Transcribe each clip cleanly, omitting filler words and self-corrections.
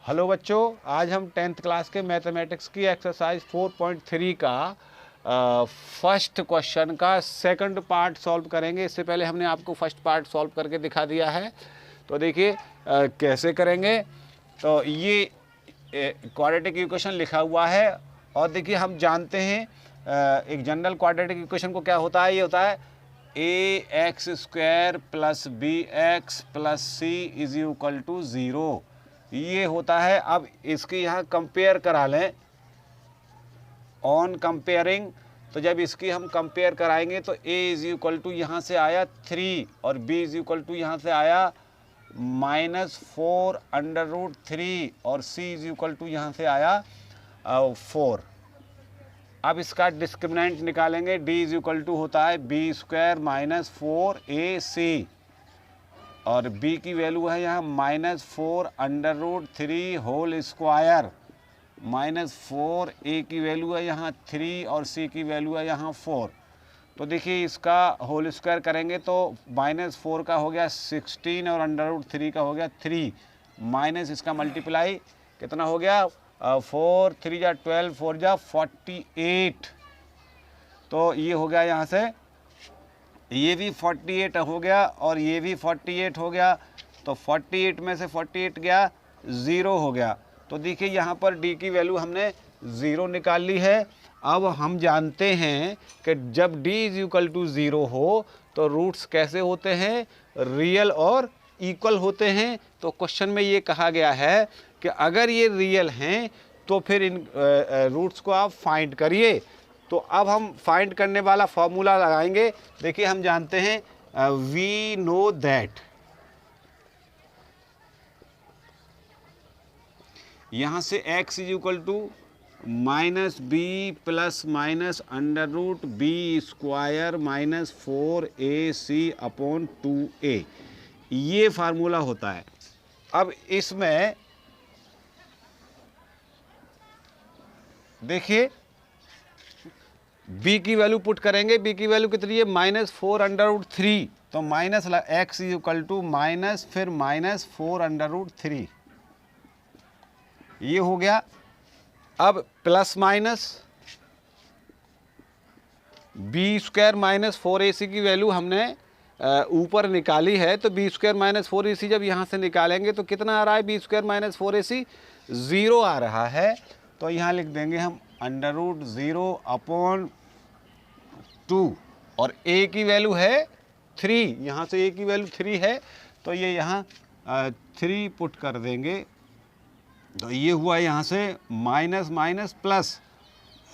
Hello बच्चों, आज हम 10th क्लास के मैथमेटिक्स की एक्सरसाइज 4.3 का फर्स्ट क्वेश्चन का सेकंड पार्ट सॉल्व करेंगे। इससे पहले हमने आपको फर्स्ट पार्ट सॉल्व करके दिखा दिया है। तो देखिए कैसे करेंगे। तो ये क्वाड्रेटिक इक्वेशन लिखा हुआ है और देखिए हम जानते हैं एक जनरल क्वाड्रेटिक इक्वेशन को क्या होता है। ये होता है ax² + bx + c = 0। ये होता है। अब इसकी यहाँ कंपेयर करा लें ऑन कंपेयरिंग। तो जब इसकी हम कंपेयर कराएंगे तो a यहाँ से आया 3 और b यहाँ से आया -4√3 और c यहाँ से आया 4। अब इसका डिस्क्रिमिनेंट निकालेंगे। d होता है b² - 4ac और b की वैल्यू है यहाँ -4√3 होल स्क्वायर, -4a की वैल्यू है यहाँ 3 और c की वैल्यू है यहाँ 4। तो देखिए इसका होल स्क्वायर करेंगे तो -4 का हो गया 16 और √3 का हो गया 3 माइनस इसका मल्टीप्लाई कितना हो गया 4 3 जा 12 4 जा 48। तो ये हो गया यहाँ से, ये भी 48 हो गया और ये भी 48 हो गया। तो 48 में से 48 गया 0 हो गया। तो देखिए यहाँ पर d की वैल्यू हमने 0 निकाल ली है। अब हम जानते हैं कि जब d = 0 हो तो रूट्स कैसे होते हैं, रियल और इक्वल होते हैं। तो क्वेश्चन में ये कहा गया है कि अगर ये रियल हैं तो फिर इन रूट्स को आप फाइंड करिए। तो अब हम फाइंड करने वाला फॉर्मूला लगाएंगे। देखिए हम जानते हैं वी नो दैट, यहाँ से x = -b + -√b² - 4ac/2a, ये फार्मूला होता है। अब इसमें देखिए b की वैल्यू पुट करेंगे। b की वैल्यू कितनी है -4√3। तो माइनस x = माइनस फिर -4√3, ये हो गया। अब प्लस माइनस b² - 4ac की वैल्यू हमने ऊपर निकाली है। तो b² - 4ac जब यहाँ से निकालेंगे तो कितना आ रहा है, b² - 4ac 0 आ रहा है। तो यहाँ लिख देंगे हम √0/2 और a की वैल्यू है 3, यहाँ से a की वैल्यू 3 है तो ये यहाँ 3 पुट कर देंगे। तो ये हुआ यहाँ से माइनस माइनस प्लस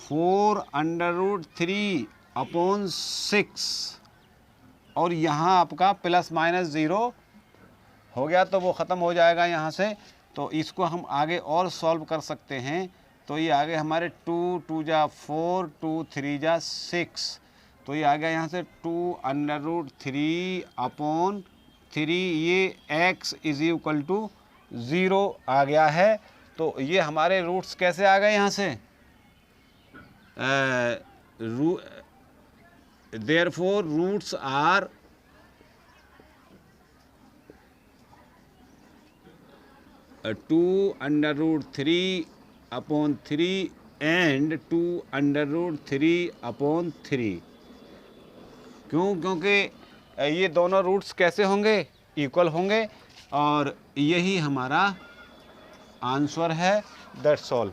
4√3/6 और यहाँ आपका प्लस माइनस 0 हो गया। तो वो ख़त्म हो जाएगा यहाँ से। तो इसको हम आगे और सॉल्व कर सकते हैं। तो ये आगे हमारे 2 2 जा 4 2 3 जा 6। तो ये आ गया यहाँ से 2√3/3, ये x = 0 आ गया है। तो ये हमारे रूट्स कैसे आ गए यहाँ से, देयरफॉर रूट्स आर 2√3/3 एंड 2√3/3। क्यों? क्योंकि ये दोनों रूट्स कैसे होंगे, इक्वल होंगे। और यही हमारा आंसर है। That's all.